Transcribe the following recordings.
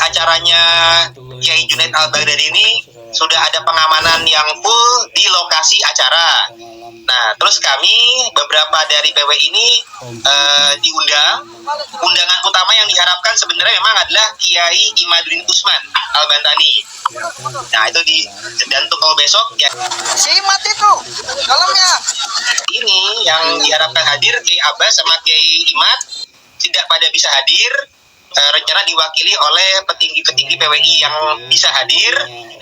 acaranya Kiai Junaid Al-Baghdadi ini sudah ada pengamanan yang full di lokasi acara. Nah, terus kami beberapa dari PW ini diundang. Undangan utama yang diharapkan sebenarnya memang adalah Kiai Imaduddin Usman Al-Bantani. Nah, itu dan untuk kalau besok ya Simat itu dalamnya. Ini yang diharapkan hadir Kiai Abbas sama Kiai Imad tidak pada bisa hadir. Rencana diwakili oleh petinggi-petinggi PWI yang bisa hadir.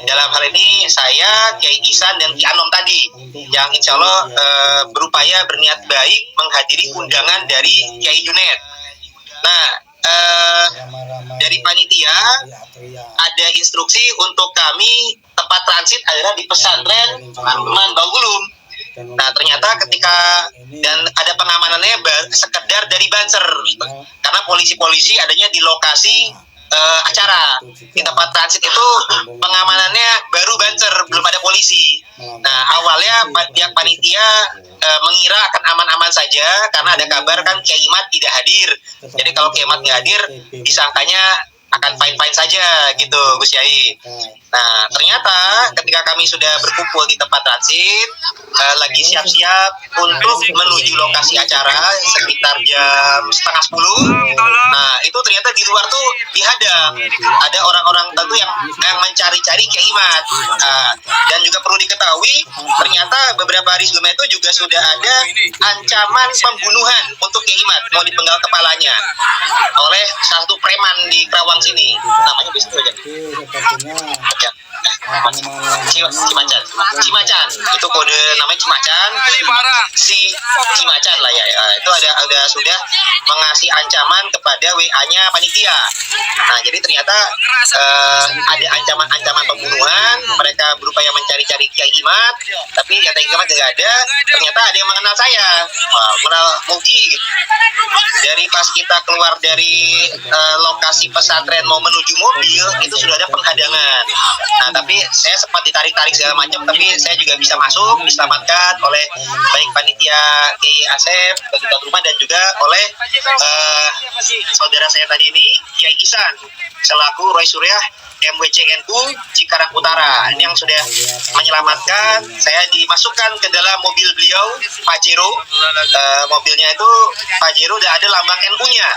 Dalam hal ini saya, Kiai Ihsan dan Ki Anom tadi, yang insya Allah berupaya berniat baik menghadiri undangan dari Kiai Junaid. Nah, dari panitia ada instruksi untuk kami tempat transit adalah di pesantren Manbaul Ulum. Nah, ternyata ketika dan ada pengamanannya sekedar dari Banser, karena polisi-polisi adanya di lokasi acara. Di tempat transit itu pengamanannya baru Banser, belum ada polisi. Nah, awalnya pihak panitia mengira akan aman-aman saja karena ada kabar kan Kiai Imad tidak hadir. Jadi kalau Kiai Imad tidak hadir, disangkanya akan fine-fine saja gitu, Gus Yai. Nah, ternyata ketika kami sudah berkumpul di tempat transit, lagi siap-siap untuk menuju lokasi acara sekitar jam 9:30. Nah, itu ternyata di luar tuh dihadang. Ada orang-orang tentu yang mencari-cari Kiai Imad. Dan juga perlu diketahui, ternyata beberapa hari sebelumnya itu juga sudah ada ancaman pembunuhan untuk Kiai Imad, mau dipenggal kepalanya oleh satu preman di Kerawang sini. Namanya besok aja. Ya. Cimacan itu kode namanya Cimacan, si Cimacan lah ya, itu ada sudah mengasih ancaman kepada WA-nya panitia. Nah, jadi ternyata ada ancaman pembunuhan. Mereka berupaya mencari-cari Kiai Imad, tapi Kiai Imad tidak ada. Ternyata ada yang mengenal saya, mengenal Mugi gitu. Dari pas kita keluar dari lokasi pesantren mau menuju mobil, itu sudah ada penghadangan. Nah, tapi saya sempat ditarik-tarik segala macam, tapi saya juga bisa masuk, diselamatkan oleh baik panitia Kiai Asep, bagi tuan rumah, dan juga oleh saudara saya tadi ini, Kiai Ihsan, selaku Roy Suryah MWCNU Cikarang Utara. Ini yang sudah menyelamatkan. Saya dimasukkan ke dalam mobil beliau, Pajero. Mobilnya itu Pajero udah ada lambang NU-nya.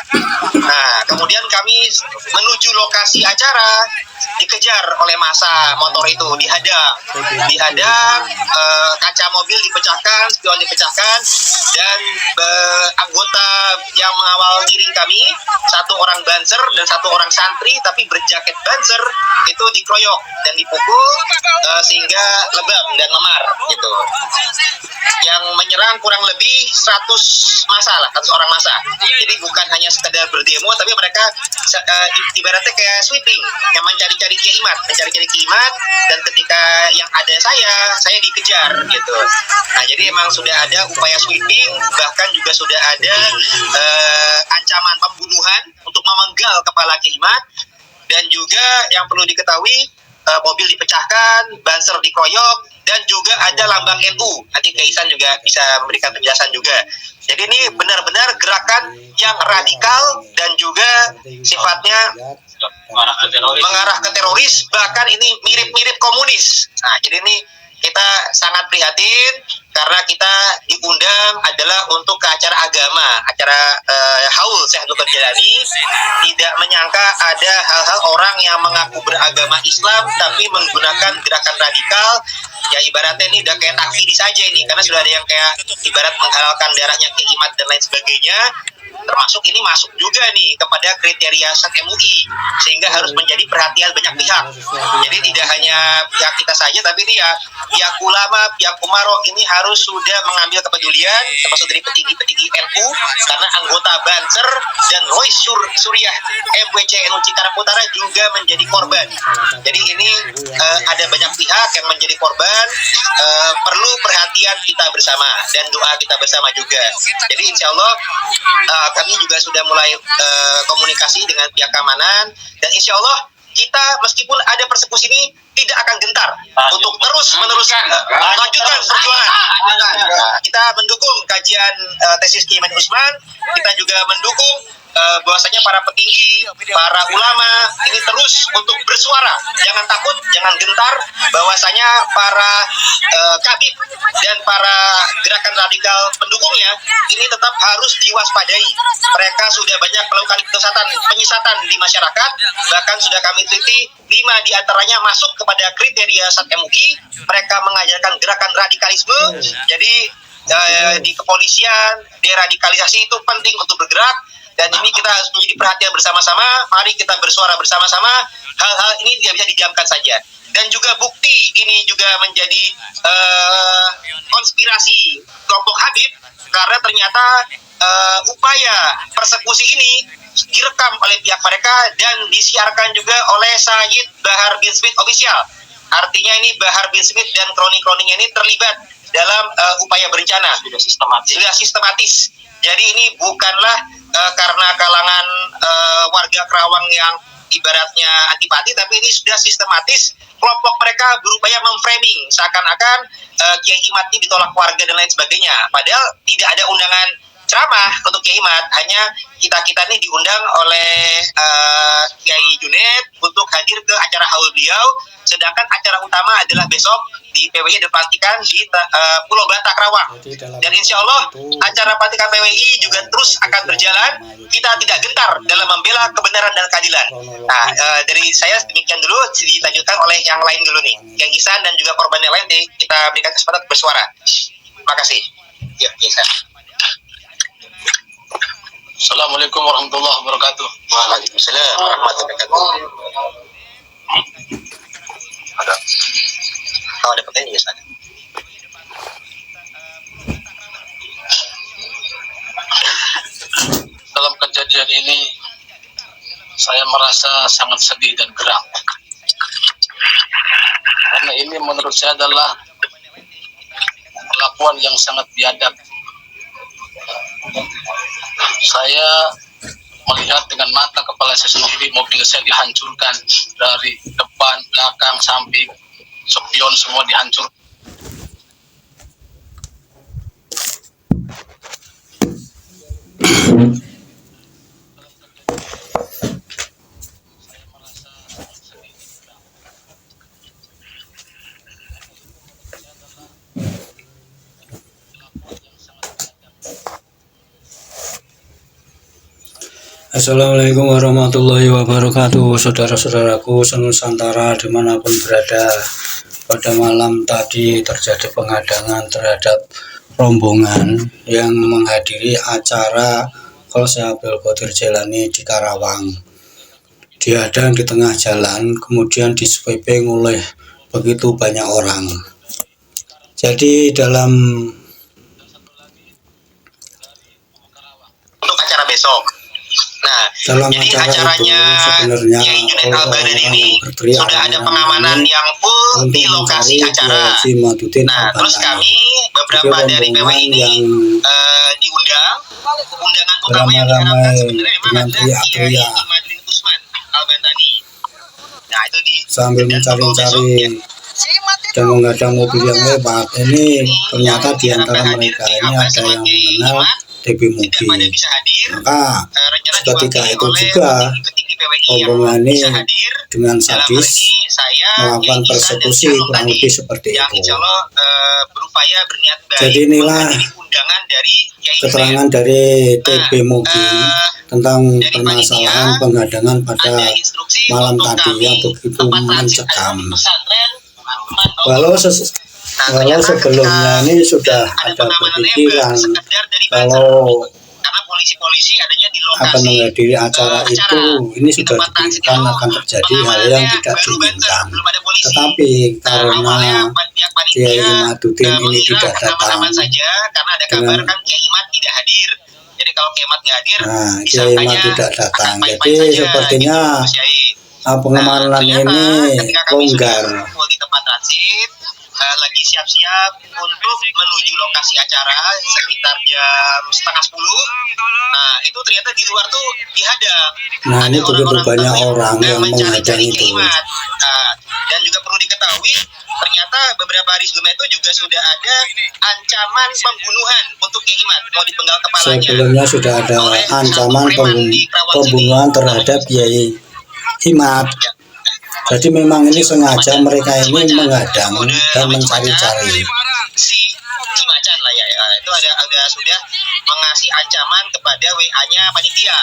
Nah, kemudian kami menuju lokasi acara, dikejar oleh massa motor itu, dihadang, kaca mobil dipecahkan, spion dipecahkan, dan anggota yang mengawal giring kami, satu orang Banser dan satu orang santri tapi berjaket Banser, itu dikeroyok dan dipukul sehingga lebam dan memar gitu. Yang menyerang kurang lebih 100 orang massa. Jadi bukan hanya sekedar berdemo, tapi mereka ibaratnya kayak sweeping, yang mencari-cari Kiai Imad, dan ketika yang ada saya dikejar gitu. Nah, jadi emang sudah ada upaya sweeping, bahkan juga sudah ada ancaman pembunuhan untuk memenggal kepala Kiai Imad. Dan juga yang perlu diketahui, mobil dipecahkan, Banser dikeroyok, dan juga ada lambang NU. Nanti Kiai Ihsan juga bisa memberikan penjelasan juga. Jadi ini benar-benar gerakan yang radikal dan juga sifatnya mengarah ke teroris, bahkan ini mirip-mirip komunis. Nah, jadi ini kita sangat prihatin karena kita diundang adalah untuk ke acara agama, acara haul Syekh Abdul Qadir Jailani. Tidak menyangka ada hal-hal orang yang mengaku beragama Islam tapi menggunakan gerakan radikal. Ya ibaratnya ini udah kayak takfiri saja ini, karena sudah ada yang kayak ibarat menghalalkan darahnya Kiai Imad dan lain sebagainya. Termasuk ini masuk juga nih kepada kriteria MUI, sehingga harus menjadi perhatian banyak pihak. Jadi tidak hanya pihak kita saja, tapi ini ya pihak ulama, pihak umaro ini harus sudah mengambil kepedulian, termasuk dari petinggi-petinggi NU, karena anggota Banser dan Roy Suryah MWCNU Cikarang Utara juga menjadi korban. Jadi ini ada banyak pihak yang menjadi korban, perlu perhatian kita bersama dan doa kita bersama juga. Jadi insya Allah kami juga sudah mulai komunikasi dengan pihak keamanan, dan insya Allah kita meskipun ada persekusi ini tidak akan gentar untuk terus meneruskan lanjutkan perjuangan. Kita mendukung kajian tesis Kiai Usman, kita juga mendukung bahwasanya para petinggi, para ulama ini terus untuk bersuara, jangan takut, jangan gentar, bahwasanya para kabib dan para gerakan radikal pendukungnya ini tetap harus diwaspadai. Mereka sudah banyak melakukan penyesatan di masyarakat, bahkan sudah kami teliti 5 diantaranya masuk kepada kriteria Sat MUI. Mereka mengajarkan gerakan radikalisme. Jadi di kepolisian, deradikalisasi itu penting untuk bergerak, dan ini kita harus menjadi perhatian bersama-sama. Mari kita bersuara bersama-sama. Hal-hal ini tidak bisa didiamkan saja. Dan juga bukti ini juga menjadi konspirasi kelompok Habib, karena ternyata upaya persekusi ini direkam oleh pihak mereka dan disiarkan juga oleh Sayyid Bahar bin Smith Official. Artinya ini Bahar bin Smith dan kroni-kroninya ini terlibat dalam upaya berencana, sudah sistematis. Jadi ini bukanlah karena kalangan warga Kerawang yang ibaratnya antipati, tapi ini sudah sistematis. Kelompok mereka berupaya memframing seakan-akan Kiai Imad ini ditolak warga dan lain sebagainya. Padahal tidak ada undangan ceramah untuk Kiai Imad, hanya kita ini diundang oleh Kiai Junaid untuk hadir ke acara haul beliau, sedangkan acara utama adalah besok di PWI ada pelantikan di Pulau Bata Kerawang. Dan insya Allah acara pelantikan PWI juga terus akan berjalan. Kita tidak gentar dalam membela kebenaran dan keadilan. Nah, dari saya demikian dulu, dilanjutkan oleh yang lain dulu nih, yang Ihsan dan juga korban yang lain, kita berikan kesempatan bersuara. Terima kasih. Ya, Ihsan. Assalamualaikum warahmatullahi wabarakatuh. Waalaikumsalam warahmatullahi wabarakatuh. Ada. Kalau ada pertanyaan juga sana. Dalam kejadian ini saya merasa sangat sedih dan geram. Karena ini menurut saya adalah perlakuan yang sangat biadab. Saya melihat dengan mata kepala saya sendiri mobil saya dihancurkan dari depan, belakang, samping, spion semua dihancurkan. Assalamualaikum warahmatullahi wabarakatuh. Saudara-saudaraku senusantara dimanapun berada, pada malam tadi terjadi penghadangan terhadap rombongan yang menghadiri acara Khalsah Abdul Qadir Jailani di Karawang. Dihadang di tengah jalan, kemudian disweeping oleh begitu banyak orang. Jadi dalam untuk acara besok. Nah, dalam jadi acara acaranya itu sebenarnya Kiai Junaid Al-Badar ini sudah ada pengamanan yang full di lokasi acara. Nah, terus kami beberapa dari PWI ini diundang. Undangan utama yang diharapkan sebenarnya memang ada Kiai Imadrin Usman Al-Bantani. Nah, itu di sambil mencari-cari dan menghadang mobil yang lewat. Ini ternyata di antara mereka ini ada yang mengenal TB Mugi. Maka ketika itu juga rombongan ini dengan sadis melakukan persekusi, kurang lebih seperti itu. Jadi inilah keterangan dari TB Mugi tentang permasalahan penghadangan pada malam tadi yang begitu mencekam. Walau sebelumnya ini sudah ada berpikiran kalau akan menghadiri acara itu, ini sudah dipikirkan akan terjadi hal yang tidak diinginkan. Tetapi karena Kiai Imaduddin ini tidak datang, nah, Kiai Imad tidak datang, jadi sepertinya pengamanan ini longgar. Lagi siap-siap untuk menuju lokasi acara sekitar jam 9:30. Nah, itu ternyata di luar tuh dihadang. Nah, ini begitu banyak orang yang menghadang itu. Dan juga perlu diketahui ternyata beberapa hari sebelumnya itu juga sudah ada ancaman pembunuhan untuk Kiai Imad, mau dipenggal kepalanya. Sebelumnya sudah ada ancaman pembunuhan terhadap Kiai Imad. Jadi memang ini sengaja mereka ini menghadang dan mencari-cari. Si Cimacan lah ya, itu ada sudah mengasih ancaman kepada WA-nya panitia.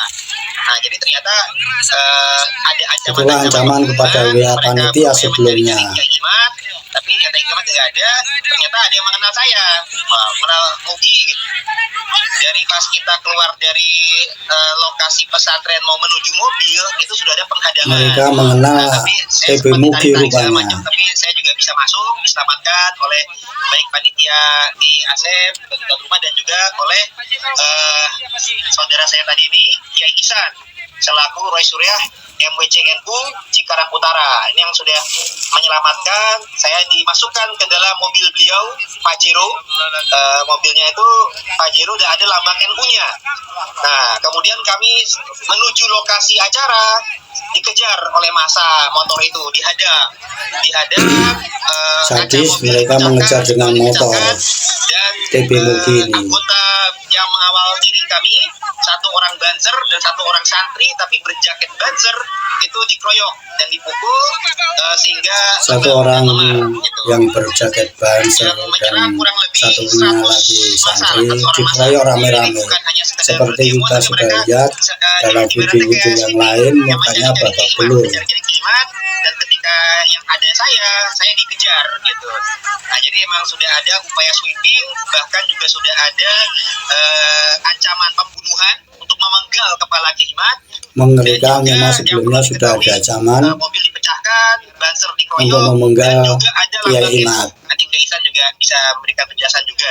Nah, jadi ternyata ada ancaman kepada WA panitia sebelumnya. Tapi kata Iqamat nggak ada, ternyata ada yang mengenal saya, mengenal Mugi gitu. Dari pas kita keluar dari lokasi pesantren mau menuju mobil, itu sudah ada penghadangan. Mereka mengenal TB Mugi rupanya. Tapi saya juga bisa masuk, diselamatkan oleh baik panitia di Asep, tuan rumah, dan juga oleh saudara saya tadi ini, Kiai Ihsan, selaku Roy Suryah MWCNU Cikarang Utara. Ini yang sudah menyelamatkan. Saya dimasukkan ke dalam mobil beliau, Pajero. Mobilnya itu Pajero dan ada lambang NU-nya. Nah, kemudian kami menuju lokasi acara, dikejar oleh masa motor itu, dihadang. Sadis mereka mengejar dengan motor dan TB Mugi ini. Anggota yang mengawal diri kami, satu orang banser dan satu orang santri tapi berjaket banser, itu dikeroyok dan dipukul sehingga satu orang yang berjaket banser dan satunya lagi santri dikeroyok rame-rame. Seperti kita sudah lihat dalam video-video yang lain, mukanya babak belur. Dan ketika yang ada saya dikejar gitu. Nah, jadi emang sudah ada upaya sweeping, bahkan juga sudah ada ancaman pembunuhan untuk memenggal kepala Kiai Imad. Mengerikan, memang sebelumnya sudah ada ancaman mobil dipecahkan, banser dikeroyok, untuk memenggal dan juga ada Kiai Imad. Nanti Kiai Ihsan juga bisa memberikan penjelasan juga.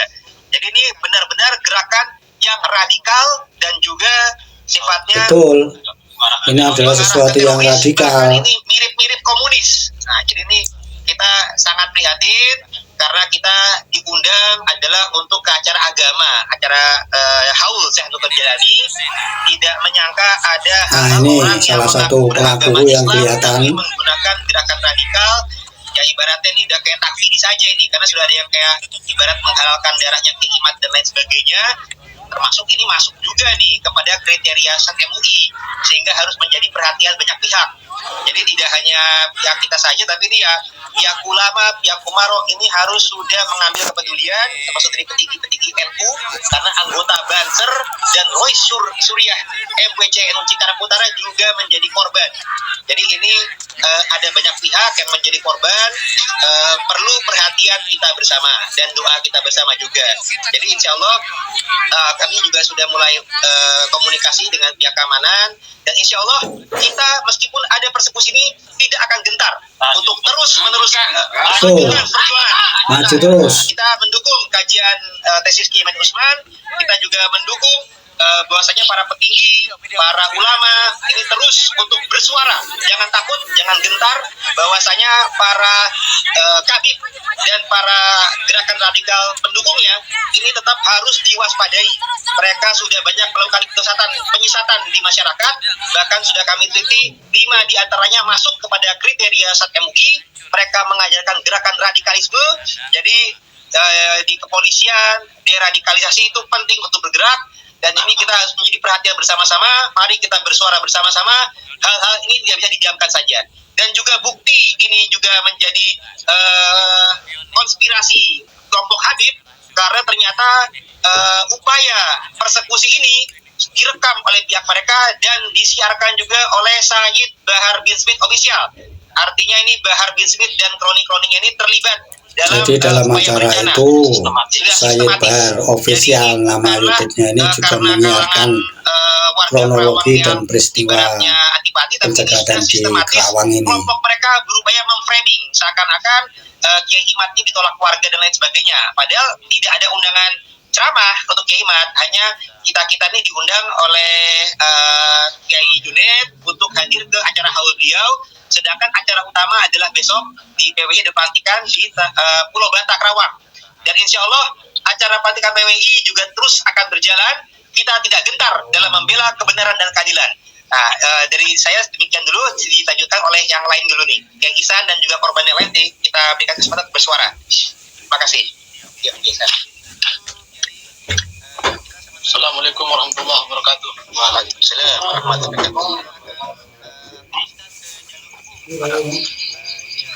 Jadi ini benar-benar gerakan yang radikal dan juga sifatnya betul. Ini adalah sesuatu yang radikal. Ini mirip-mirip komunis. Nah, jadi ini kita sangat prihatin karena kita diundang adalah untuk ke acara agama, acara haul Syekh Nur Jalani. Tidak menyangka ada ini orang salah yang satu pelaku yang kelihatan menggunakan gerakan radikal. Ya ibaratnya ini udah kayak takfiri saja ini, karena sudah ada yang kayak ibarat menghalalkan darahnya Kiai Imad dan lain sebagainya. Termasuk ini masuk juga nih kepada kriteria MUI, sehingga harus menjadi perhatian banyak pihak. Jadi tidak hanya pihak kita saja, tapi ini ya pihak ulama, pihak umaro ini harus sudah mengambil kepedulian, termasuk dari petinggi-petinggi NU, karena anggota Banser dan Roy Suryah MWCNU Cikarang Utara juga menjadi korban. Jadi ini ada banyak pihak yang menjadi korban, perlu perhatian kita bersama dan doa kita bersama juga. Jadi insya Allah kami juga sudah mulai komunikasi dengan pihak keamanan, dan insya Allah kita meskipun ada persekusi ini tidak akan gentar untuk terus meneruskan perjuangan. Maju terus. Kita mendukung kajian tesis Kiai Imad Usman, kita juga mendukung bahwasanya para petinggi, para ulama ini terus untuk bersuara, jangan takut, jangan gentar, bahwasanya para kabib dan para gerakan radikal pendukungnya ini tetap harus diwaspadai. Mereka sudah banyak melakukan penyesatan di masyarakat, bahkan sudah kami teliti 5 diantaranya masuk kepada kriteria MUI. Mereka mengajarkan gerakan radikalisme. Jadi di kepolisian, deradikalisasi itu penting untuk bergerak. Dan ini kita harus menjadi perhatian bersama-sama. Mari kita bersuara bersama-sama. Hal-hal ini tidak bisa didiamkan saja. Dan juga bukti ini juga menjadi konspirasi kelompok Habib, karena ternyata upaya persekusi ini direkam oleh pihak mereka dan disiarkan juga oleh Sayyid Bahar bin Smith official. Artinya ini Bahar bin Smith dan kroni-kroninya ini terlibat Jadi dalam acara itu Sayyid Bahar official nama YouTube-nya ini juga menyiarkan kronologi dan peristiwa pencegatan di Kerawang ini. Kelompok mereka berupaya memframing seakan-akan Kiai Imad ini ditolak warga dan lain sebagainya. Padahal tidak ada undangan ceramah untuk Kiai Imad, hanya kita ini diundang oleh Kiai Junaid untuk hadir ke acara haul beliau. Sedangkan acara utama adalah besok di PWI ada pelantikan di Pulau Bata, Kerawang. Dan insya Allah acara pelantikan PWI juga terus akan berjalan. Kita tidak gentar dalam membela kebenaran dan keadilan. Nah, dari saya demikian dulu, dilanjutkan oleh yang lain dulu nih. Yang Isan dan juga korban yang lain kita berikan kesempatan bersuara. Terima kasih. Ya, Isan. Assalamualaikum warahmatullahi wabarakatuh. Waalaikumsalam warahmatullahi wabarakatuh.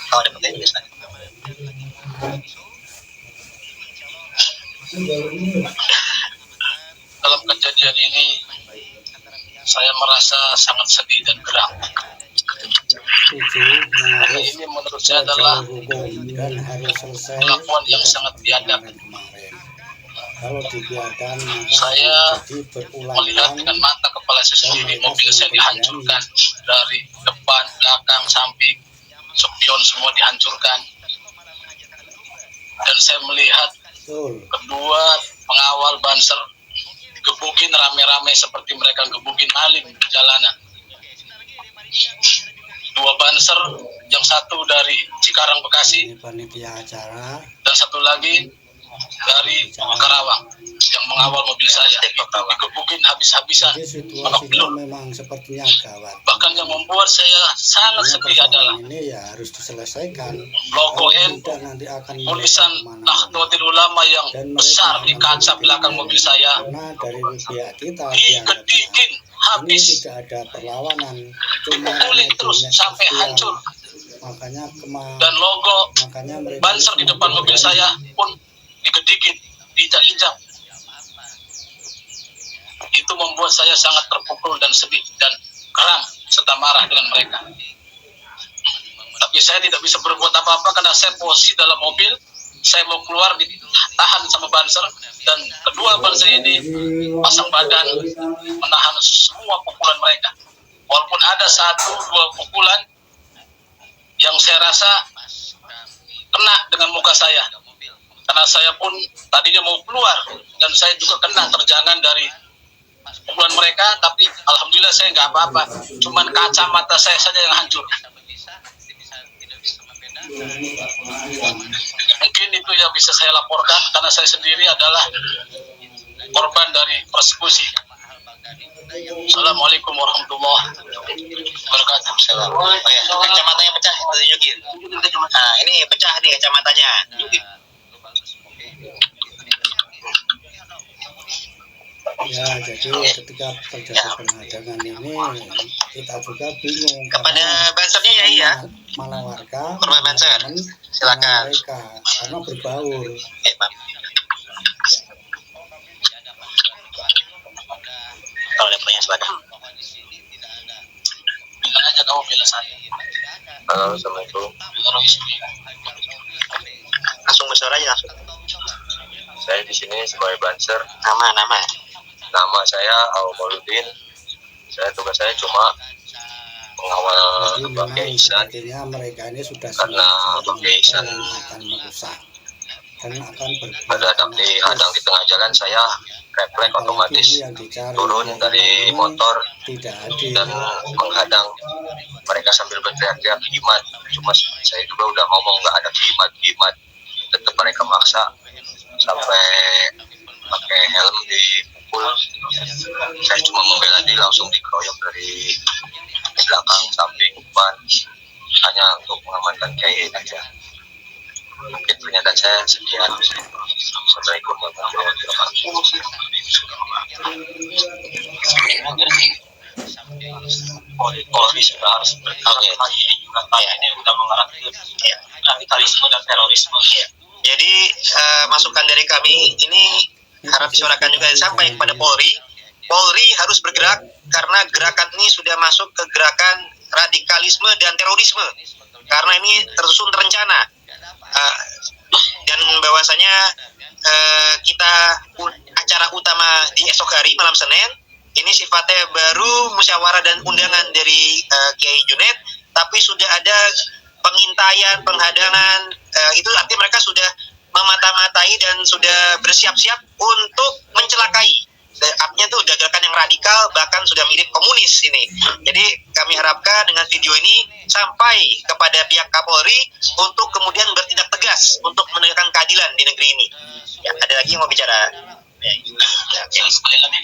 Kalau ada pertanyaan Isan. Dalam kejadian ini saya merasa sangat sedih dan geram. Karena ini menurut saya adalah dan harus selesai perlakuan yang sangat biadab. Kalau dibiarkan Saya jadi berulang melihat dengan mata kepala saya sendiri mobil saya dihancurkan dari depan, belakang, samping, spion semua dihancurkan. Dan saya melihat kedua pengawal Banser digebukin rame-rame seperti mereka gebukin maling di jalanan. Dua Banser, yang satu dari Cikarang Bekasi ini panitia acara dan satu lagi dari Karawang yang mengawal mobil saya digebukin habis-habisan. jadi situasinya memang sepertinya gawat. Bahkan yang membuat saya sangat sedih adalah ini ya harus diselesaikan. logo NU, Nanti akan tulisan Nahdlatul Ulama yang besar di kaca belakang mobil saya karena dari pihak kita digedikin ini habis, tidak ada perlawanan, cuma dipukulin terus sampai hancur. makanya Dan logo makanya mereka Banser di depan mobil saya pun digedikin, diinjak-injak. Itu membuat saya sangat terpukul dan sedih dan geram serta marah dengan mereka. Tapi saya tidak bisa berbuat apa-apa karena saya posisi dalam mobil. Saya mau keluar ditahan sama Banser, dan kedua Banser ini pasang badan menahan semua pukulan mereka. Walaupun ada 1-2 pukulan yang saya rasa kena dengan muka saya, karena saya pun tadinya mau keluar dan saya juga kena terjangan dari pukulan mereka, tapi alhamdulillah saya nggak apa-apa, cuman kacamata saya saja yang hancur. Mungkin itu yang bisa saya laporkan karena saya sendiri adalah korban dari persekusi. Assalamualaikum warahmatullahi wabarakatuh. Oh ya, kacamatanya pecah, tunjukin. Nah, ini pecah nih kacamatanya. ya jadi ketika terjadi pengadangan ini kita juga bingung Kepada Bansernya ya iya. malah warga Korban Banser, silakan. mereka karena berbaur. Maaf. Kalau ada pertanyaan silakan. Bilang aja kamu bela saya. Halo, assalamualaikum. Langsung bersuara aja langsung. Saya di sini sebagai Banser. Nama. Nama saya Al-Mauludin. Tugas saya cuma mengawal Jadi Bangkai memang Ihsan. sepertinya mereka ini sudah Karena Bangkai Ihsan akan merusak dan akan mendadak dihadang di tengah jalan, saya refleks otomatis turun dari motor tidak adil. dan menghadang mereka sambil berteriak-teriak jimat. Cuma saya juga udah ngomong nggak ada jimat, tetap mereka maksa sampai pakai helm dipukul. Saya cuma membela diri, langsung dikeroyok dari belakang, samping, depan, hanya untuk mengamankan kiai aja. Mungkin pernyataan saya sekian. Assalamualaikum warahmatullahi wabarakatuh. Polri sudah harus berhati-hati ini juga kayaknya udah mengarah ke radikalisme dan terorisme. Jadi masukan dari kami ini harap disuarakan juga sampai kepada Polri. Polri harus bergerak karena gerakan ini sudah masuk ke gerakan radikalisme dan terorisme. Karena ini tersusun terencana. Dan bahwasanya kita acara utama di esok hari malam Senin ini sifatnya baru musyawarah dan undangan dari Kiai Junaid, tapi sudah ada pengintaian, penghadangan, itu artinya mereka sudah memata-matai dan sudah bersiap-siap untuk mencelakai. Artinya itu udah gerakan yang radikal, bahkan sudah mirip komunis ini. Jadi kami harapkan dengan video ini sampai kepada pihak Kapolri untuk kemudian bertindak tegas untuk menegakkan keadilan di negeri ini. Ya, ada lagi yang mau bicara? Sekali lagi,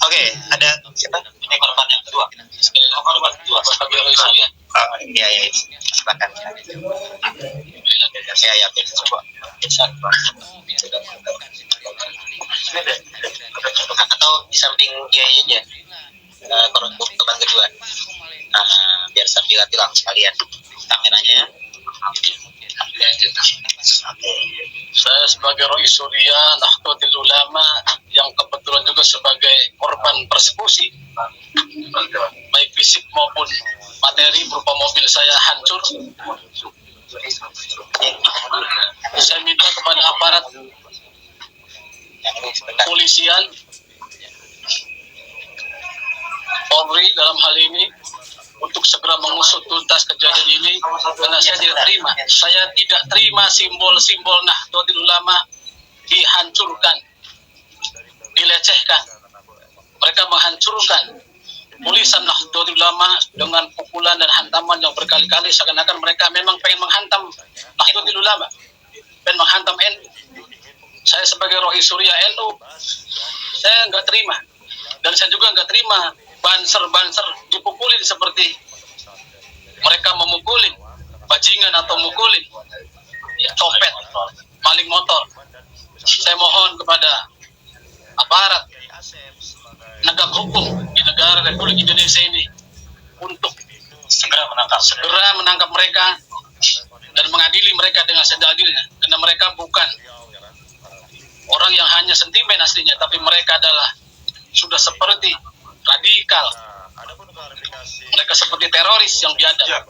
Oke, ada siapa? ini korban yang kedua. Sekali lagi korban kedua sebagai Roy Surya. Iya, silakan. Ya, coba. Atau di samping kiai aja, korban kedua. Biar sambil tilang sekalian kameranya ya. Saya sebagai Roy Surya Nahdlatul Ulama yang kebetulan juga sebagai korban persekusi baik fisik maupun materi berupa mobil saya hancur. Saya minta kepada aparat polisian Polri dalam hal ini untuk segera mengusut tuntas kejadian ini, karena saya tidak terima simbol-simbol Nahdlatul Ulama dihancurkan, dilecehkan. Mereka menghancurkan tulisan Nahdlatul Ulama dengan pukulan dan hantaman yang berkali-kali, seakan-akan mereka memang pengen menghantam Nahdlatul Ulama, pengen menghantam NU. Saya sebagai Roy Surya NU, saya nggak terima, dan saya juga nggak terima banser dipukulin seperti mereka memukulin bajingan atau mukulin copet, maling motor. Saya mohon kepada aparat penegak hukum di negara Republik Indonesia ini untuk segera menangkap mereka dan mengadili mereka dengan seadil-adilnya, karena mereka bukan orang yang hanya sentimen aslinya, tapi mereka adalah sudah seperti radikal. Mereka seperti teroris yang biadab.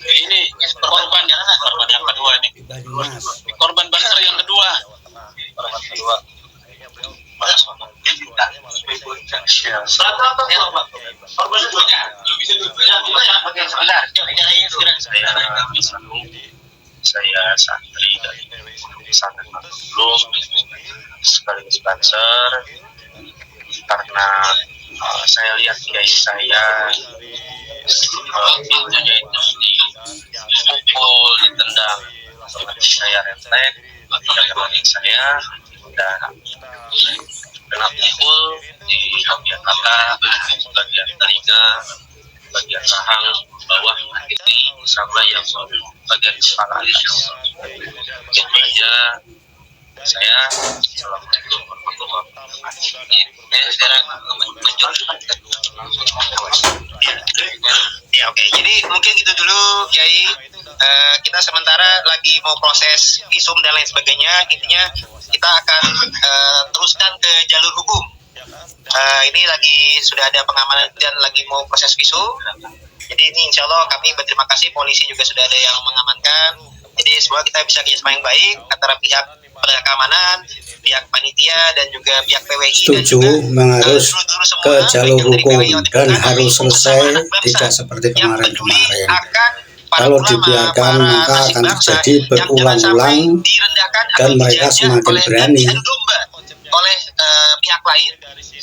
Ini korban yang kedua ini. Korban banser yang kedua. Saya santri dari pesantren Matlum sekaligus banser, karena saya lihat kiai saya pintunya itu dipukul, ditendang, saya refleks, tidak kena saya, dan kena pukul di bagian mata, bagian telinga, bagian rahang bawah, sama yang bagian kepala. Jadi saya Assalamualaikum warahmatullahi wabarakatuh. Sekarang ya, oke. Jadi mungkin gitu dulu Kiai. Kita sementara lagi mau proses visum dan lain sebagainya. Intinya kita akan teruskan ke jalur hukum. Ini lagi sudah ada pengamanan dan lagi mau proses visum. Jadi ini insya Allah kami berterima kasih, polisi juga sudah ada yang mengamankan. Jadi semoga kita bisa kerjasama yang baik antara pihak penegak keamanan, pihak panitia dan juga pihak PWI. Setuju, mengharus ke jalur hukum dan harus selesai, tidak seperti kemarin-kemarin. Kalau dibiarkan maka akan terjadi berulang-ulang dan mereka semakin berani. Oleh pihak lain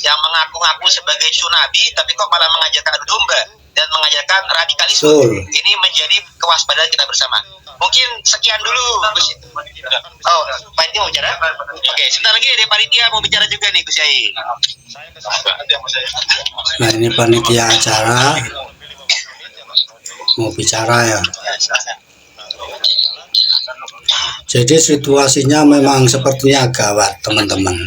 yang mengaku-ngaku sebagai tsunami, tapi kok malah mengajarkan adu domba dan mengajarkan radikalisme. Ini menjadi kewaspadaan kita bersama. Mungkin sekian dulu. Oh, panitia mau bicara? Oke, sebentar lagi ada panitia mau bicara juga nih Gus Yai. Nah, ini panitia acara mau bicara ya. Jadi situasinya memang sepertinya gawat teman-teman.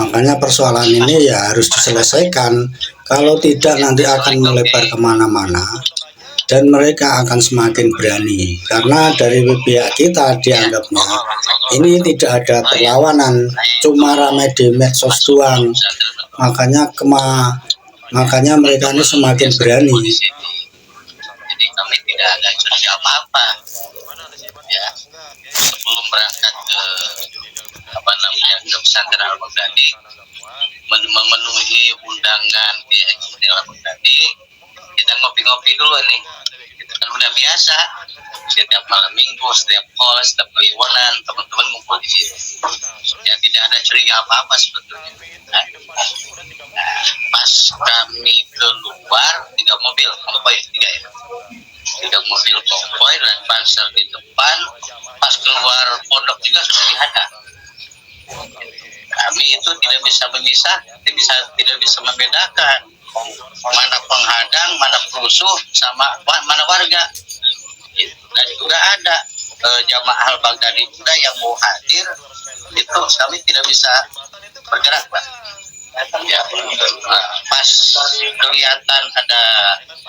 Makanya persoalan ini ya harus diselesaikan. Kalau tidak nanti akan melebar kemana-mana dan mereka akan semakin berani. Karena dari pihak kita dianggapnya ini tidak ada perlawanan, cuma ramai di medsos doang. Makanya mereka ini semakin berani. Jadi kami tidak ada curiga apa-apa. Ya, sebelum berangkat ke ke pesantren Al-Baghdadi, memenuhi undangan di Al-Baghdadi, kita ngopi-ngopi dulu nih. Kita kan udah biasa, setiap malam minggu, setiap kos, setiap kliwonan, teman-teman ngumpul di situ. Ya tidak ada curiga apa-apa sebetulnya. Pas kami keluar, 3 mobil, tiga ya. tiga mobil konvoy dan panser di depan. Pas keluar pondok juga sudah dihadang. Kami itu tidak bisa memisah, tidak bisa membedakan mana penghadang, mana perusuh, sama mana warga. Dan juga ada jamaah Al-Baghdadi juga yang mau hadir, itu kami tidak bisa bergerak, Pak. Ya, pas kelihatan ada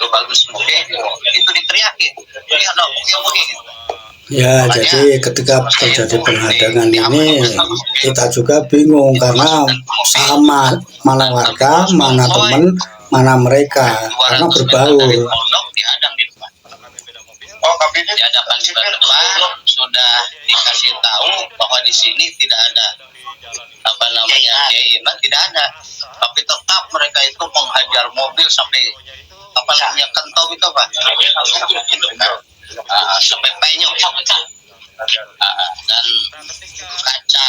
bagus mudik, itu diteriakin, lihat dong, yang mudik. Ya, jadi ketika terjadi penghadangan ini kita juga bingung karena sama mana warga, mana teman, mana mereka, karena berbaur. Di hadapan depan sudah dikasih tahu bahwa di sini tidak ada Kiai Imad, tidak ada, tapi tetap mereka itu menghajar mobil sampai kentau itu, Pak, sampai penyok, dan kaca.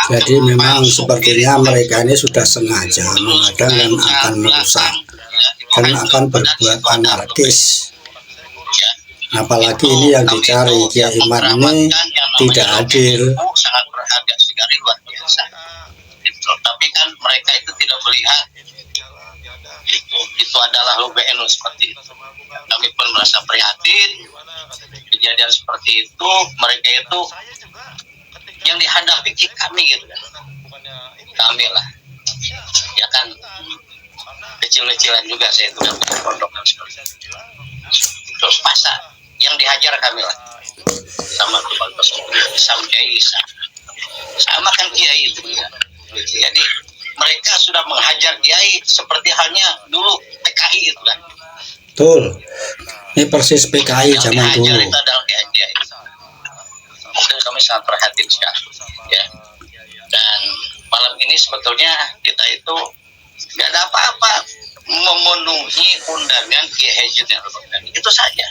Jadi memang sepertinya mereka ini sudah sengaja menghadang dan akan merusak dan akan berbuat anarkis. Apalagi ini yang dicari, Kiai Imad ini tidak hadir. Sangat berharga sekali, luar biasa. Tapi kan mereka itu tidak melihat itu adalah UBNU seperti itu. Kami pun merasa prihatin kejadian seperti itu. Mereka itu yang dihadapi kami gitu. Kami lah, ya kan kecil-kecilan juga saya itu dapat pondok seperti itu. Terus masa yang dihajar kami lah sama Kiai Isa, sama kan Kiai itu ya. Jadi mereka sudah menghajar Kiai seperti halnya dulu PKI itu kan. Betul, ini persis PKI yang zaman dulu. Itu adalah Kiai. Mungkin kami sangat perhatian sekali ya. Dan malam ini sebetulnya kita itu nggak ada apa-apa, memenuhi undangan Kiai Haji itu saja.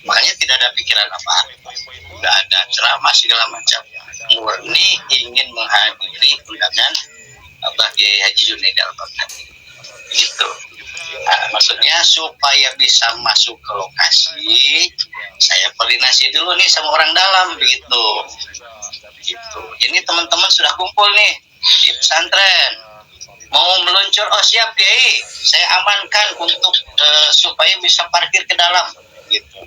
Makanya tidak ada pikiran apa, nggak ada ceramah segala macam, murni ingin menghadiri undangan Kiai Haji Junaidi Al-Baghdadi. Gitu. Maksudnya supaya bisa masuk ke lokasi, saya koordinasi dulu nih sama orang dalam, begitu. Gitu. Ini teman-teman sudah kumpul nih di pesantren, mau meluncur, oh siap Kiai, saya amankan untuk supaya bisa parkir ke dalam, gitu.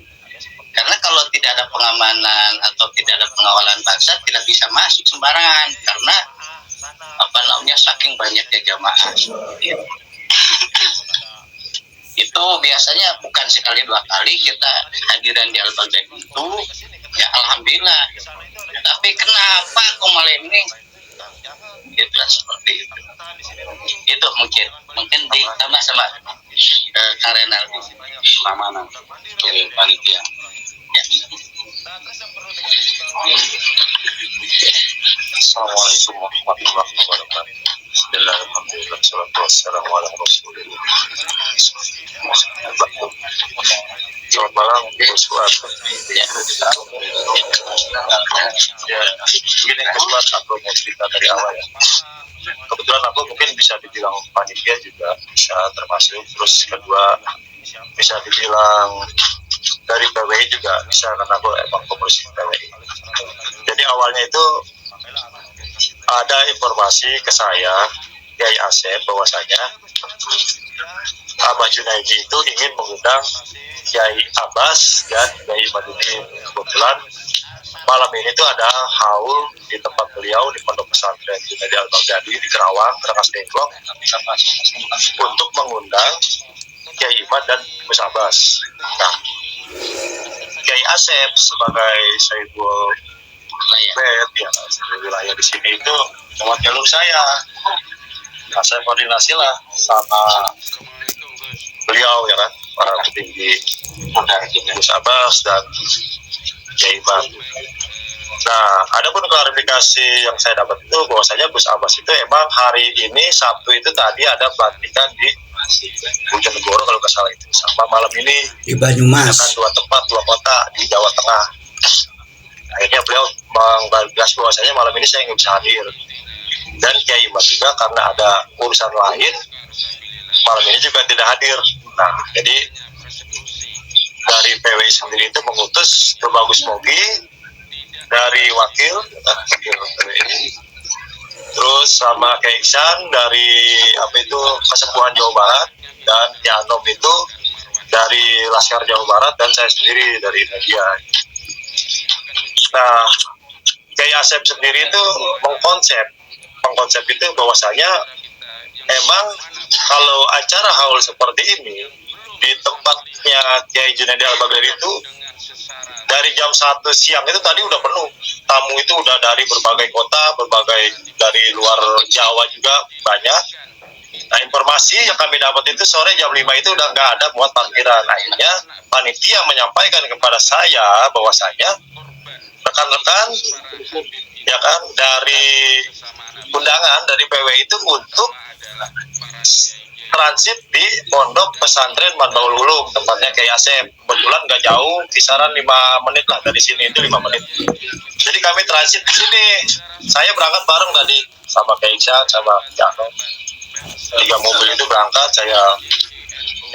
Karena kalau tidak ada pengamanan atau tidak ada pengawalan bangsa, tidak bisa masuk sembarangan karena saking banyaknya jamaah. Itu biasanya bukan sekali dua kali kita hadiran di Al-Baghdadi itu, ya alhamdulillah. Tapi kenapa kok malah ini? Itu seperti itu. Itu mungkin ditambah sama Kang Renaldi pengamanan dari panitia. Ya. Assalamualaikum warahmatullahi wabarakatuh. Bismillahirrahmanirrahim. Salatu wassalamu ala Rasulillah. Selamat malam, Bos Fuad. Ya, begini Bos Fuad, aku mau cerita dari awal ya. Kebetulan aku mungkin bisa dibilang panitia juga bisa termasuk. Terus kedua bisa dibilang dari PWI juga bisa, karena aku emang pengurus PWI. Jadi awalnya itu ada informasi ke saya Kiai Asep bahwasanya Abah Junaidi itu ingin mengundang Kiai Abbas dan Kiai Imaduddin. Kebetulan malam ini tuh ada haul di tempat beliau di Pondok Pesantren Junaidi Al-Baghdadi di Kerawang, Kerangas Dengklok, untuk mengundang Kiai Imad dan Gus Abbas. Nah, Kiai Asep sebagai Sayyidul Bed ya, wilayah di sini itu lewat jalur saya. Nah, saya koordinasi lah sama beliau ya kan, para petinggi Gus Abbas dan Kiai Imad. Nah, ada pun klarifikasi yang saya dapat itu bahwasanya Gus Abbas itu emang hari ini Sabtu itu tadi ada pelantikan di Bojonegoro kalau nggak salah itu, sama malam ini di Banyumas. Kan dua tempat, dua kota di Jawa Tengah. Akhirnya beliau menggagas bahwasanya malam ini saya nggak bisa hadir. Dan Kiai Imad juga karena ada urusan lain malam ini juga tidak hadir. Nah, jadi dari PWI sendiri itu mengutus ke Bagus Mogi dari wakil PWI, terus sama Kak Iksan dari Kesembuhan Jawa Barat, dan Yanom itu dari Laskar Jawa Barat, dan saya sendiri dari media. Nah, Kiai Asep sendiri itu mengkonsep itu bahwasanya emang kalau acara haul seperti ini di tempatnya Kiai Junaidi Al-Baghdadi itu dari jam 1 siang itu tadi udah penuh. Tamu itu udah dari berbagai kota, dari luar Jawa juga banyak. Nah, informasi yang kami dapat itu sore jam 5 itu udah nggak ada buat parkiran. Akhirnya panitia menyampaikan kepada saya bahwasanya rekan-rekan ya kan dari undangan dari PWI itu untuk transit di Pondok Pesantren Manbaul Ulum, tempatnya Kiai Asep. Kebetulan nggak jauh, kisaran 5 menit lah dari sini, itu 5 menit. Jadi kami transit di sini. Saya berangkat bareng tadi sama Kiai Iksan sama Jano. 3 mobil itu berangkat, saya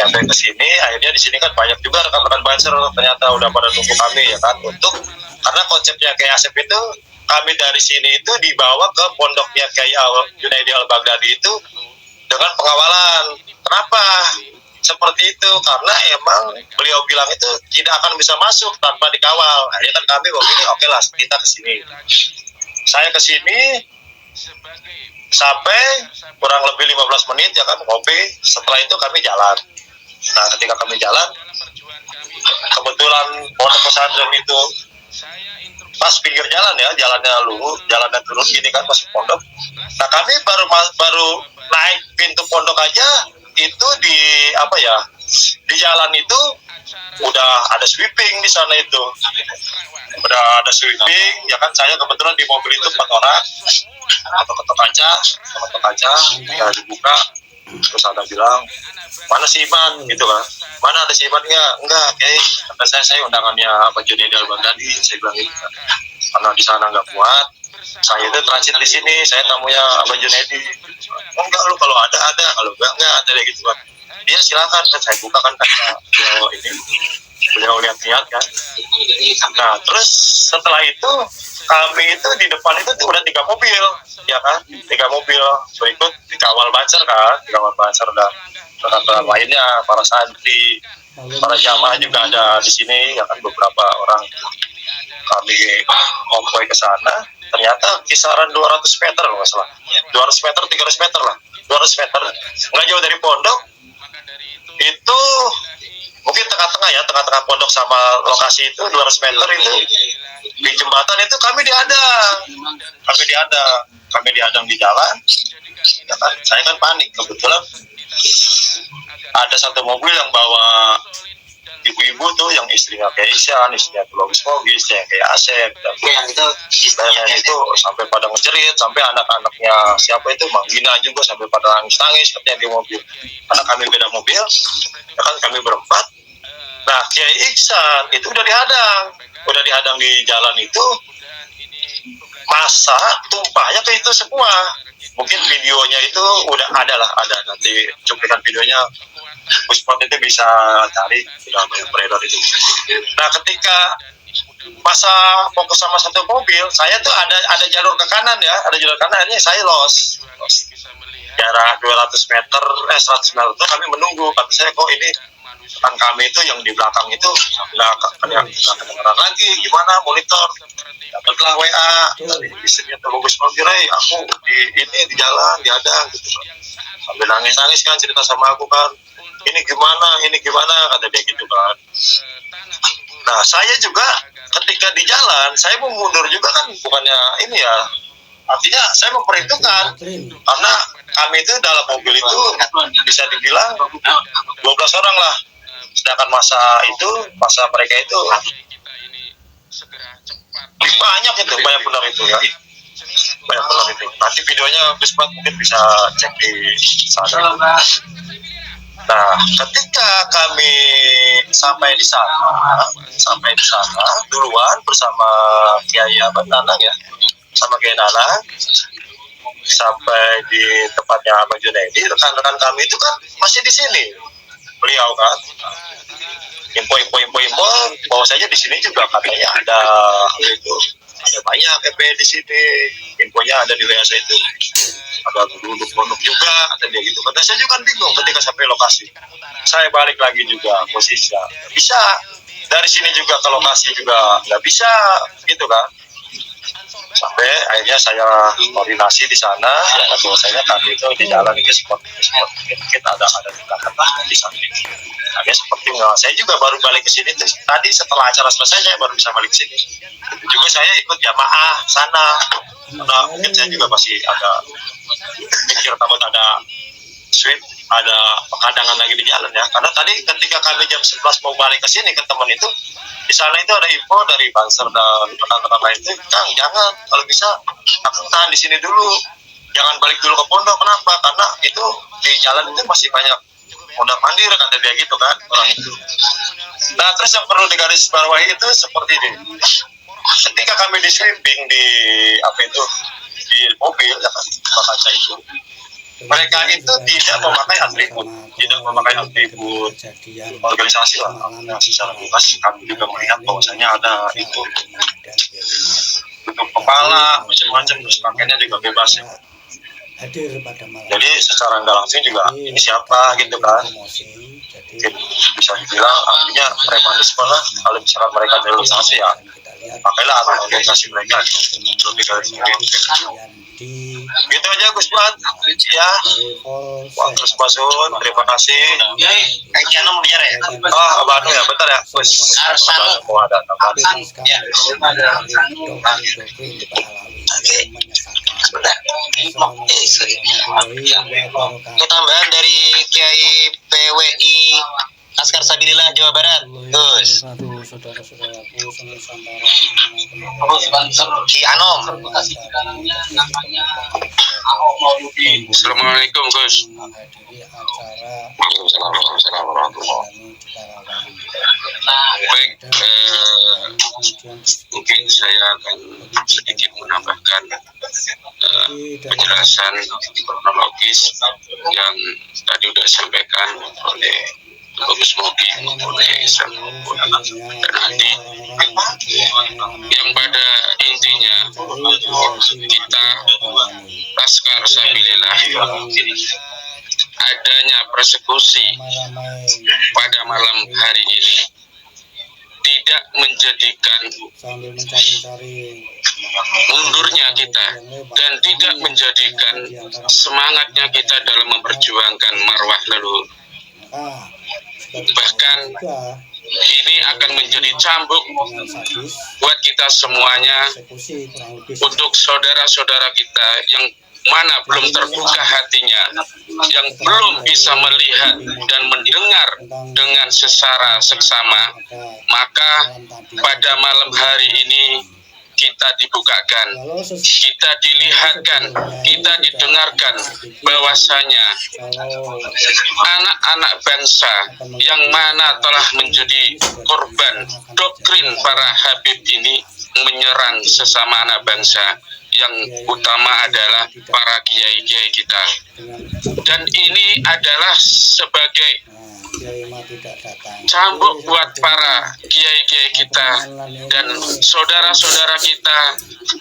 nyampe ke sini. Akhirnya di sini kan banyak juga rekan-rekan Banser ternyata udah pada nunggu kami ya kan, untuk karena konsepnya Kiai Asep itu kami dari sini itu dibawa ke pondoknya Kiai Junaidi Al-Baghdadi itu dengan pengawalan. Kenapa seperti itu? Karena emang beliau bilang itu tidak akan bisa masuk tanpa dikawal. Akhirnya kan kami begini, oke lah kita ke sini. Saya ke sini sampai kurang lebih 15 menit ya kan, ngopi. Setelah itu kami jalan. Nah, ketika kami jalan, kebetulan pondok pesantren itu pas pinggir jalan ya, jalannya turun gini kan, masuk pondok. Nah, kami baru naik pintu pondok aja itu di di jalan itu udah ada sweeping di sana itu, udah ada sweeping ya kan. Saya kebetulan di mobil itu 4 orang, ketok kaca ya dibuka, terus ada bilang mana si Iman gitu kan, mana ada si Iman enggak kayak kata saya undangannya Pak Junaidi Al-Baghdadi, saya bilang gitu kan. Karena di sana nggak muat, saya itu transit di sini, saya tamunya Abang Junaidi. Enggak, lu kalau ada, kalau enggak ada gitu kan. Dia silakan, kan saya buka kan beliau lihat kan. Nah, terus setelah itu kami itu di depan itu udah 3 mobil ya kan, 3 mobil berikut dikawal Banser dan rekan-rekan lainnya, para santri, para jamaah juga ada di sini ya kan, beberapa orang. Kami konvoy ke sana, ternyata kisaran 200 meter kalau nggak salah, 200 meter, 300 meter lah, 200 meter, nggak jauh dari pondok. Itu mungkin tengah-tengah pondok sama lokasi itu 200 meter itu di jembatan itu kami dihadang di jalan ya kan. Saya kan panik, kebetulan ada satu mobil yang bawa ibu-ibu tuh, yang istrinya kayak Iksan, istrinya Bagus Mogi, istrinya kayak Asep, dan yang itu sampai pada ngejerit, sampai anak-anaknya siapa itu Mang Gina juga sampai pada nangis katanya di mobil. Karena kami beda mobil, ya kan, kami berempat. Nah, Kiai Iksan itu udah dihadang di jalan itu, masa tumpahnya ke itu semua. Mungkin videonya itu udah ada nanti cuplikan videonya Puspot itu bisa cari, udah banyak beredar itu. Nah, ketika masa fokus sama satu mobil, saya tuh ada jalur ke kanan ya, akhirnya saya los. Jarak 200 meter, 100 meter itu kami menunggu. Kata saya, kok ini rekan kami itu yang di belakang itu nggak kedengeran lagi, gimana monitor. Dapatlah WA dari istrinya Bagus Mogi, aku di jalan dihadang gitu. Sambil nangis kan, cerita sama aku kan, ini gimana kata dia gitu kan. Nah, saya juga ketika di jalan saya mau mundur juga kan, bukannya ini ya, artinya saya memperhitungkan, karena kami itu dalam mobil itu bisa dibilang 12 orang lah, sedangkan masa mereka itu banyak benar itu ya, banyak benar itu. Nanti videonya Bismat mungkin bisa cek di sana. Nah, ketika kami sampai di sana duluan bersama Kiai Nanang ya, sama Kiai Nanang, sampai di tempatnya Abang Junaidi, rekan-rekan kami itu kan masih di sini, beliau kan. info bahwasanya di sini juga katanya ada itu, ada banyak FPI di sini, infonya ada di WA saya itu, ada duduk juga kata dia gitu. Kata saya juga bingung ketika sampai lokasi, saya balik lagi juga posisi bisa dari sini juga ke lokasi juga nggak bisa gitu kan. Sampai akhirnya saya koordinasi di sana, ya bahwasanya tadi itu di jalan itu seperti kita ada di sana. Ada seperti saya juga baru balik ke sini tadi setelah acara selesai saya baru bisa balik ke sini. Itu juga saya ikut jamaah sana. Karena mungkin saya juga masih ada mikir takut ada sweep, ada penghadangan lagi di jalan ya. Karena tadi ketika kami jam 11 mau balik ke sini ke teman itu, di sana itu ada info dari Banser dan rekan-rekan lain itu, Kang jangan, kalau bisa Kang tahan di sini dulu, jangan balik dulu ke pondok. Kenapa? Karena itu di jalan itu masih banyak mondar mandir kata dia gitu kan orang itu. Nah terus yang perlu digarisbawahi itu seperti ini, ketika kami di sweeping di apa itu di mobil ya kan, kaca itu mereka itu tidak memakai atribut, organisasi lah. Nah, secara luas kami juga melihat bahwasanya ada itu tutup kepala macam-macam, terus pakainya juga bebas ya. Jadi secara nggak langsung juga ini siapa gitu kan, bisa dibilang artinya premanisme lah. Kalau misalkan mereka organisasi ya pakailah organisasi mereka lebih dari gitu aja Gus Buat ya. Gus Basun, terima kasih. Kiana mau bicara ya? Oh, Abang ya, bentar ya Gus. Mau ada tambahan ya. Tambahan dari Kiai PWI Laskar Sabilillah Jawa Barat, Gus. Ki Anom. Assalamualaikum Gus. Baik, mungkin saya akan sedikit menambahkan penjelasan kronologis yang tadi sudah disampaikan oleh Bagus Mogi, oleh Isam dan Andi, yang pada intinya kita Laskar Sabilillah adanya persekusi pada malam hari ini tidak menjadikan mundurnya kita dan tidak menjadikan semangatnya kita dalam memperjuangkan marwah leluhur. Bahkan ini akan menjadi cambuk buat kita semuanya, untuk saudara-saudara kita yang mana belum terbuka hatinya, yang belum bisa melihat dan mendengar dengan secara seksama, maka pada malam hari ini kita dibukakan, kita dilihatkan, kita didengarkan bahwasanya anak-anak bangsa yang mana telah menjadi korban doktrin para Habib ini menyerang sesama anak bangsa, yang utama adalah para kiai-kiai kita. Dan ini adalah sebagai cambuk buat para kiai-kiai kita dan saudara-saudara kita,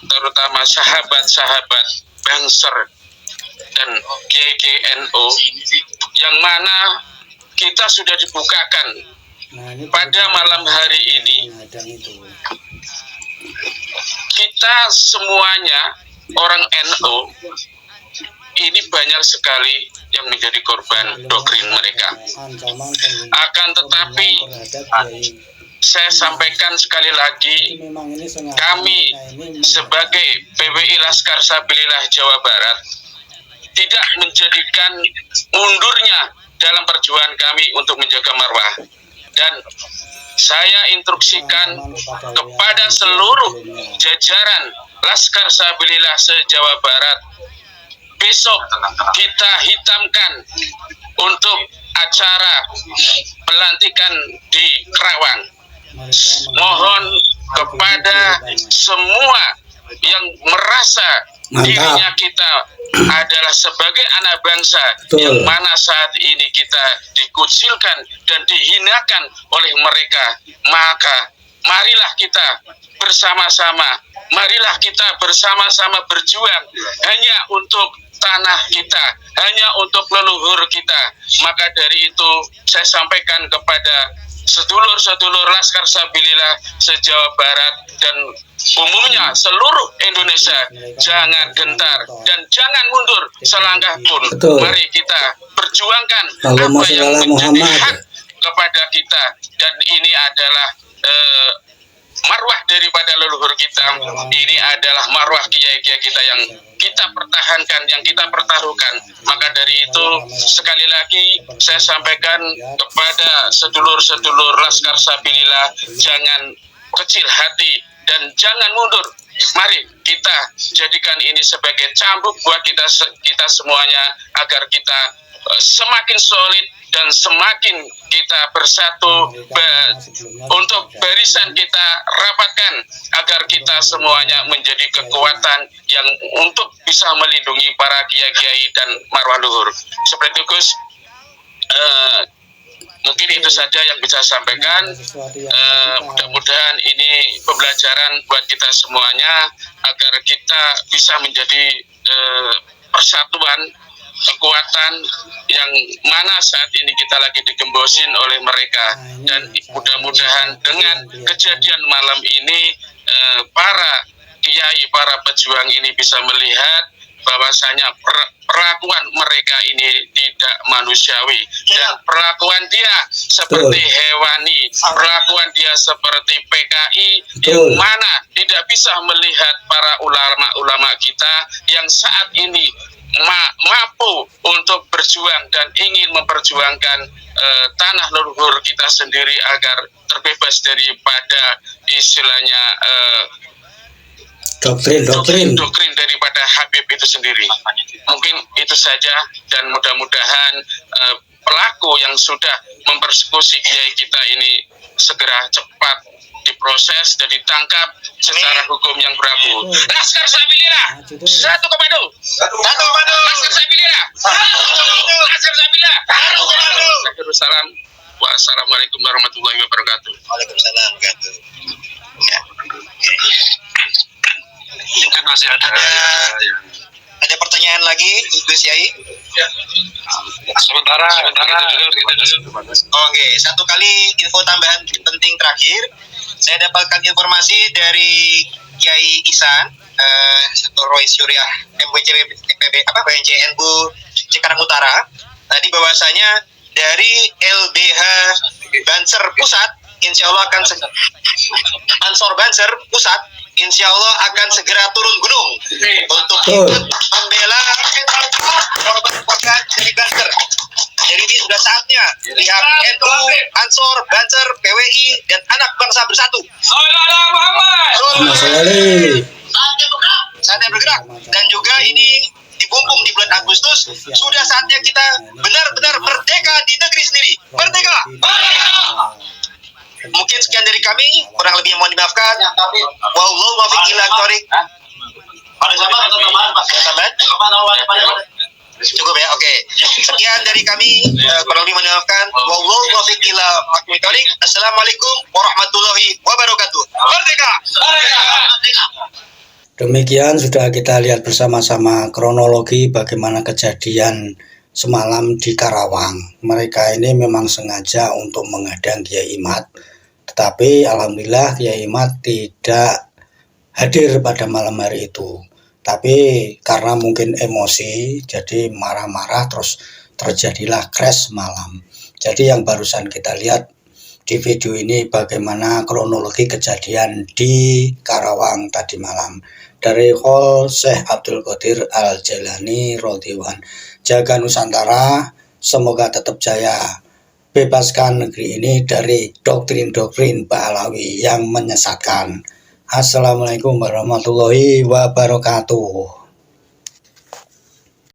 terutama sahabat-sahabat Banser dan kiai-kiai NU, yang mana kita sudah dibukakan pada malam hari ini. Kita semuanya orang NU ini banyak sekali yang menjadi korban doktrin mereka. Akan tetapi saya sampaikan sekali lagi, kami sebagai PWI Laskar Sabilillah Jawa Barat tidak menjadikan mundurnya dalam perjuangan kami untuk menjaga marwah. Dan saya instruksikan kepada seluruh jajaran Laskar Sabilillah se-Jawa Barat, besok kita hitamkan untuk acara pelantikan di Kerawang. Mohon kepada semua yang merasa dirinya kita adalah sebagai anak bangsa yang mana saat ini kita dikucilkan dan dihinakan oleh mereka. Maka marilah kita bersama-sama, marilah kita bersama-sama berjuang hanya untuk tanah kita, hanya untuk leluhur kita. Maka dari itu saya sampaikan kepada sedulur-sedulur Laskar Sabilillah se-Jawa Barat dan umumnya seluruh Indonesia, jangan gentar dan jangan mundur selangkah pun. Mari kita perjuangkan apa yang menjadi hak kepada kita, dan ini adalah marwah daripada leluhur kita. Ini adalah marwah kiai-kiai kita yang kita pertahankan, yang kita pertaruhkan. Maka dari itu sekali lagi saya sampaikan kepada sedulur-sedulur Laskar Sabilillah, jangan kecil hati dan jangan mundur. Mari kita jadikan ini sebagai cambuk buat kita semuanya, agar kita semakin solid dan semakin kita bersatu untuk barisan kita rapatkan, agar kita semuanya menjadi kekuatan yang untuk bisa melindungi para kiai-kiai dan marwah luhur. Seperti itu Gus, mungkin itu saja yang bisa saya sampaikan. Mudah-mudahan ini pembelajaran buat kita semuanya, agar kita bisa menjadi persatuan, kekuatan yang mana saat ini kita lagi digembosin oleh mereka. Dan mudah-mudahan dengan kejadian malam ini para kiai, para pejuang ini bisa melihat bahwasanya perlakuan mereka ini tidak manusiawi, dan perlakuan dia seperti hewani, perlakuan dia seperti PKI yang mana tidak bisa melihat para ulama-ulama kita yang saat ini mampu untuk berjuang dan ingin memperjuangkan tanah leluhur kita sendiri agar terbebas daripada istilahnya doktrin daripada Habib itu sendiri. Mungkin itu saja, dan mudah-mudahan pelaku yang sudah mempersekusi kiai kita ini segera cepat diproses dan ditangkap secara hukum yang berlaku. Laskar Sabilillah, satu komando. Laskar Sabilillah, Laskar Sabilillah. Salam. Wassalamualaikum warahmatullahi wabarakatuh. Waalaikumsalam warahmatullahi wabarakatuh. Ya. Mungkin masih Ada pertanyaan lagi, Gus Yai? Sementara. Oke, satu kali info tambahan penting terakhir. Saya dapatkan informasi dari Kiai Ihsan, Roy Syuriah, BNCNU Cikarang Utara. Tadi bahwasanya dari LBH Banser Pusat, insya Allah akan Ansor Banser Pusat, insya Allah akan segera turun gunung untuk ikut membela korban dari Banser. Jadi ini sudah saatnya pihak NU, Ansor, Banser, PWI, dan anak bangsa bersatu. Saatnya bergerak. Dan juga ini dibumbung di bulan Agustus, sudah saatnya kita benar-benar merdeka di negeri sendiri. Merdeka! Mungkin sekian dari kami, kurang lebih mohon dimaafkan. Wallahu muwaffiq ila thoriq. Cukup ya, oke. Sekian dari kami, kurang lebih mohon dimaafkan. Wallahu muwaffiq ila thoriq. Assalamualaikum warahmatullahi wabarakatuh. Merdeka! Demikian sudah kita lihat bersama-sama kronologi bagaimana kejadian semalam di Karawang. Mereka ini memang sengaja untuk menghadang Kiai Imad, tetapi alhamdulillah Kiai Imad tidak hadir pada malam hari itu. Tapi karena mungkin emosi, jadi marah-marah, terus terjadilah crash malam. Jadi yang barusan kita lihat di video ini bagaimana kronologi kejadian di Karawang tadi malam. Dari Hall Syekh Abdul Qadir Al-Jailani radhiyallahu, jaga Nusantara, semoga tetap jaya. Bebaskan negeri ini dari doktrin-doktrin Pahlawi yang menyesatkan. Assalamualaikum warahmatullahi wabarakatuh.